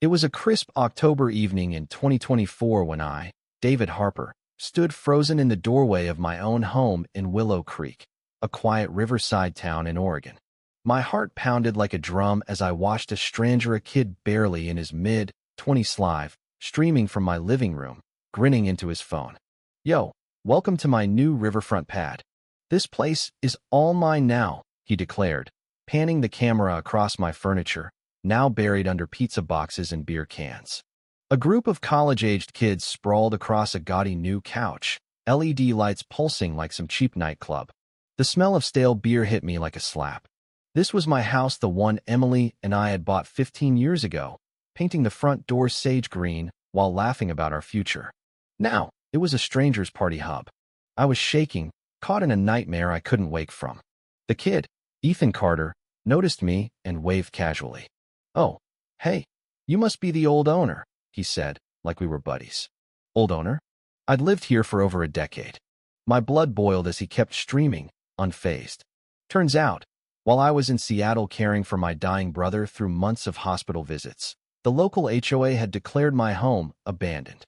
It was a crisp October evening in 2024 when I, David Harper, stood frozen in the doorway of my own home in Willow Creek, a quiet riverside town in Oregon. My heart pounded like a drum as I watched a stranger, a kid barely in his mid-20s live, streaming from my living room, grinning into his phone. "Yo, welcome to my new riverfront pad. This place is all mine now," he declared, panning the camera across my furniture, now buried under pizza boxes and beer cans. A group of college-aged kids sprawled across a gaudy new couch, LED lights pulsing like some cheap nightclub. The smell of stale beer hit me like a slap. This was my house, the one Emily and I had bought 15 years ago, painting the front door sage green while laughing about our future. Now, it was a stranger's party hub. I was shaking, caught in a nightmare I couldn't wake from. The kid, Ethan Carter, noticed me and waved casually. "Oh, hey, you must be the old owner," he said, like we were buddies. Old owner? I'd lived here for over a decade. My blood boiled as he kept streaming, unfazed. Turns out, while I was in Seattle caring for my dying brother through months of hospital visits, the local HOA had declared my home abandoned.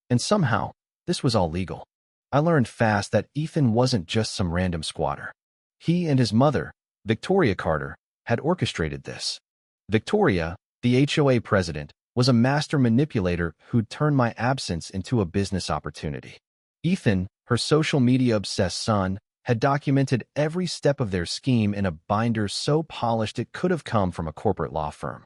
And somehow, this was all legal. I learned fast that Ethan wasn't just some random squatter. He and his mother, Victoria Carter, had orchestrated this. Victoria, the HOA president, was a master manipulator who'd turned my absence into a business opportunity. Ethan, her social media-obsessed son, had documented every step of their scheme in a binder so polished it could have come from a corporate law firm.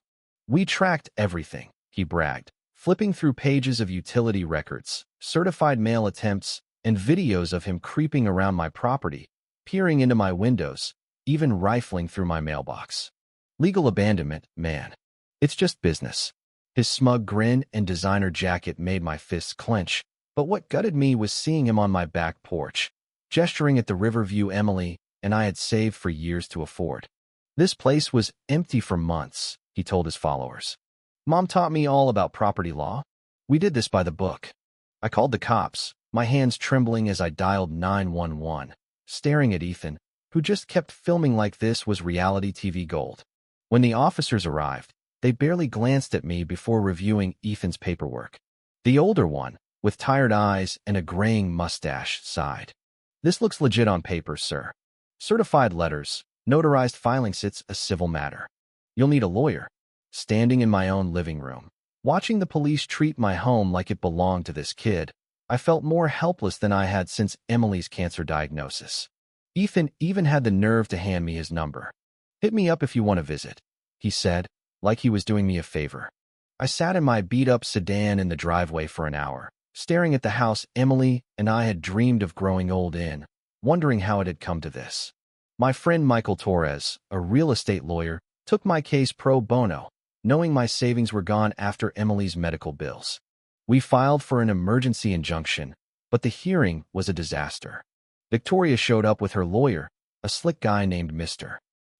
"We tracked everything," he bragged, flipping through pages of utility records, certified mail attempts, and videos of him creeping around my property, peering into my windows, even rifling through my mailbox. Legal abandonment, man. It's just business. His smug grin and designer jacket made my fists clench, but what gutted me was seeing him on my back porch, gesturing at the riverview Emily and I had saved for years to afford. "This place was empty for months," he told his followers. "Mom taught me all about property law. We did this by the book." I called the cops, my hands trembling as I dialed 911, staring at Ethan, who just kept filming like this was reality TV gold. When the officers arrived, they barely glanced at me before reviewing Ethan's paperwork. The older one, with tired eyes and a graying mustache, sighed. "This looks legit on paper, sir. Certified letters, notarized filings, it's a civil matter. You'll need a lawyer." Standing in my own living room, watching the police treat my home like it belonged to this kid, I felt more helpless than I had since Emily's cancer diagnosis. Ethan even had the nerve to hand me his number. "Hit me up if you want to visit," he said, like he was doing me a favor. I sat in my beat-up sedan in the driveway for an hour, staring at the house Emily and I had dreamed of growing old in, wondering how it had come to this. My friend Michael Torres, a real estate lawyer, took my case pro bono, knowing my savings were gone after Emily's medical bills. We filed for an emergency injunction, but the hearing was a disaster. Victoria showed up with her lawyer, a slick guy named Mr.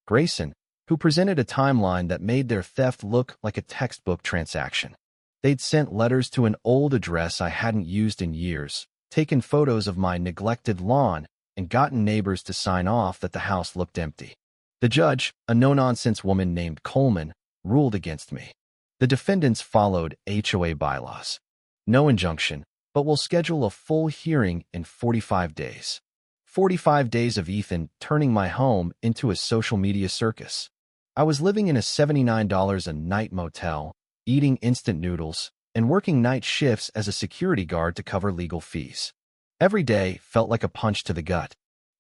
Grayson, who presented a timeline that made their theft look like a textbook transaction. They'd sent letters to an old address I hadn't used in years, taken photos of my neglected lawn, and gotten neighbors to sign off that the house looked empty. The judge, a no-nonsense woman named Coleman, ruled against me. The defendants followed HOA bylaws. No injunction, but we'll schedule a full hearing in 45 days. 45 days of Ethan turning my home into a social media circus. I was living in a $79 a night motel, eating instant noodles, and working night shifts as a security guard to cover legal fees. Every day felt like a punch to the gut.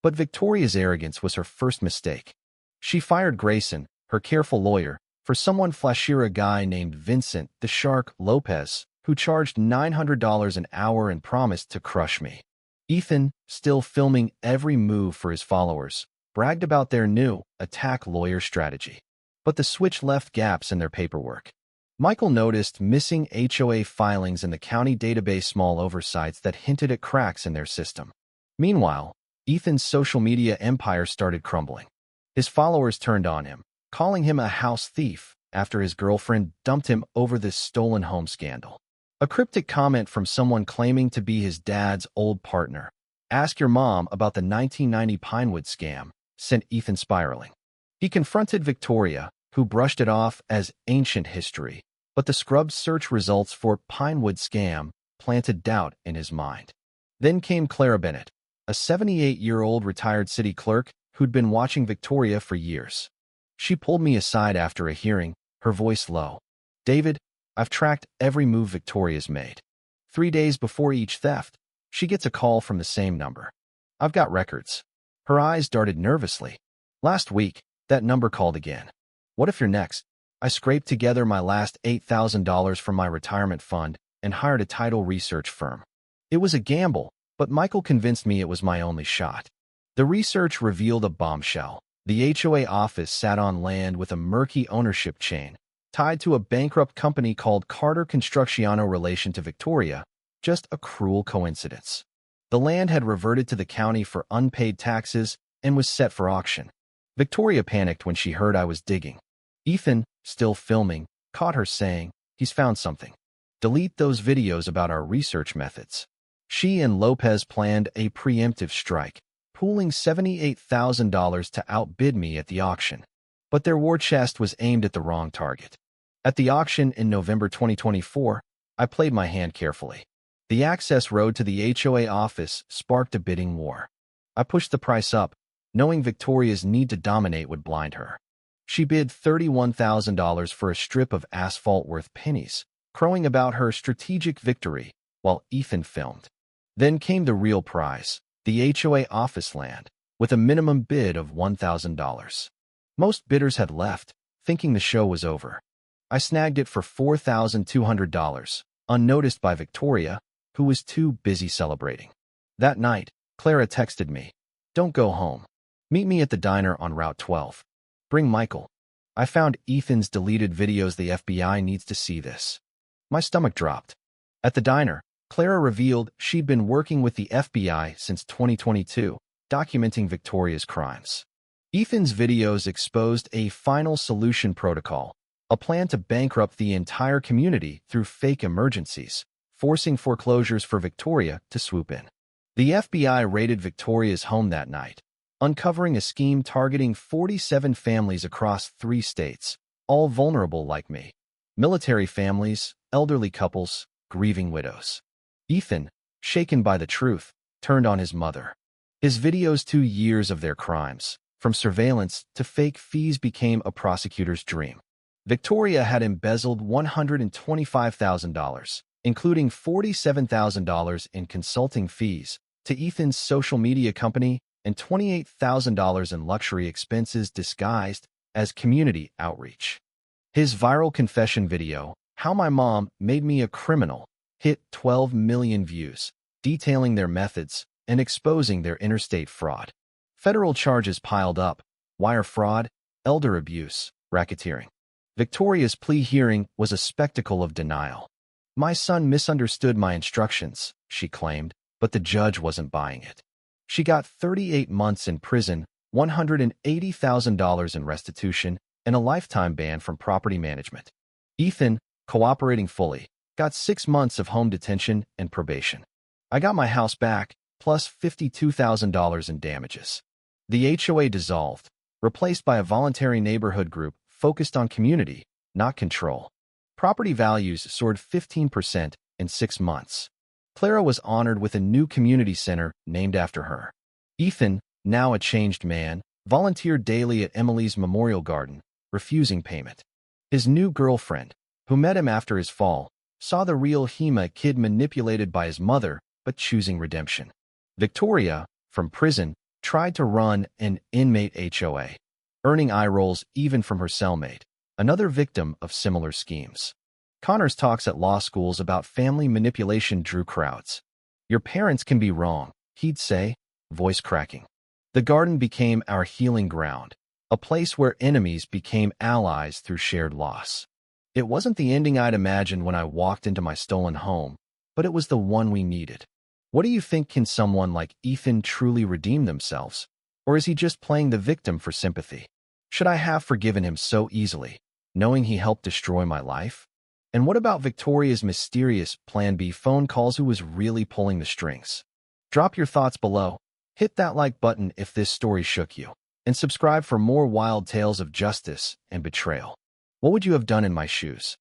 But Victoria's arrogance was her first mistake. She fired Grayson, her careful lawyer, for someone flashier, a guy named Vincent the Shark Lopez, who charged $900 an hour and promised to crush me. Ethan, still filming every move for his followers, bragged about their new attack lawyer strategy. But the switch left gaps in their paperwork. Michael noticed missing HOA filings in the county database, small oversights that hinted at cracks in their system. Meanwhile, Ethan's social media empire started crumbling. His followers turned on him, calling him a house thief after his girlfriend dumped him over this stolen home scandal. A cryptic comment from someone claiming to be his dad's old partner, "Ask your mom about the 1990 Pinewood scam," sent Ethan spiraling. He confronted Victoria, who brushed it off as ancient history, But the scrubbed search results for Pinewood scam planted doubt in his mind. Then came Clara Bennett, a 78-year-old retired city clerk who'd been watching Victoria for years. She pulled me aside after a hearing, her voice low. "David, I've tracked every move Victoria's made. 3 days before each theft, she gets a call from the same number. I've got records." Her eyes darted nervously. "Last week, that number called again. What if you're next?" I scraped together my last $8,000 from my retirement fund and hired a title research firm. It was a gamble, but Michael convinced me it was my only shot. The research revealed a bombshell. The HOA office sat on land with a murky ownership chain, tied to a bankrupt company called Carter Construcciano. Relation to Victoria, just a cruel coincidence. The land had reverted to the county for unpaid taxes and was set for auction. Victoria panicked when she heard I was digging. Ethan, still filming, caught her saying, "He's found something. Delete those videos about our research methods." She and Lopez planned a preemptive strike, pooling $78,000 to outbid me at the auction. But their war chest was aimed at the wrong target. At the auction in November 2024, I played my hand carefully. The access road to the HOA office sparked a bidding war. I pushed the price up, knowing Victoria's need to dominate would blind her. She bid $31,000 for a strip of asphalt worth pennies, crowing about her strategic victory while Ethan filmed. Then came the real prize, the HOA office land, with a minimum bid of $1,000. Most bidders had left, thinking the show was over. I snagged it for $4,200, unnoticed by Victoria, who was too busy celebrating. That night, Clara texted me, "Don't go home. Meet me at the diner on Route 12. Bring Michael. I found Ethan's deleted videos. The FBI needs to see this." My stomach dropped. At the diner, Clara revealed she'd been working with the FBI since 2022, documenting Victoria's crimes. Ethan's videos exposed a final solution protocol, a plan to bankrupt the entire community through fake emergencies, forcing foreclosures for Victoria to swoop in. The FBI raided Victoria's home that night, uncovering a scheme targeting 47 families across 3 states, all vulnerable like me. Military families, elderly couples, grieving widows. Ethan, shaken by the truth, turned on his mother. His videos 2 years of their crimes, from surveillance to fake fees, became a prosecutor's dream. Victoria had embezzled $125,000, including $47,000 in consulting fees, to Ethan's social media company and $28,000 in luxury expenses disguised as community outreach. His viral confession video, "How My Mom Made Me a Criminal," hit 12 million views, detailing their methods and exposing their interstate fraud. Federal charges piled up: wire fraud, elder abuse, racketeering. Victoria's plea hearing was a spectacle of denial. "My son misunderstood my instructions," she claimed, but the judge wasn't buying it. She got 38 months in prison, $180,000 in restitution, and a lifetime ban from property management. Ethan, cooperating fully, got 6 months of home detention and probation. I got my house back, plus $52,000 in damages. The HOA dissolved, replaced by a voluntary neighborhood group focused on community, not control. Property values soared 15% in 6 months. Clara was honored with a new community center named after her. Ethan, now a changed man, volunteered daily at Emily's Memorial Garden, refusing payment. His new girlfriend, who met him after his fall, saw the real him, a kid manipulated by his mother but choosing redemption. Victoria, from prison, tried to run an inmate HOA, earning eye rolls even from her cellmate, another victim of similar schemes. Connor's talks at law schools about family manipulation drew crowds. "Your parents can be wrong," he'd say, voice cracking. The garden became our healing ground, a place where enemies became allies through shared loss. It wasn't the ending I'd imagined when I walked into my stolen home, but it was the one we needed. What do you think? Can someone like Ethan truly redeem themselves? Or is he just playing the victim for sympathy? Should I have forgiven him so easily, knowing he helped destroy my life? And what about Victoria's mysterious Plan B phone calls? Who was really pulling the strings? Drop your thoughts below. Hit that like button if this story shook you, and subscribe for more wild tales of justice and betrayal. What would you have done in my shoes?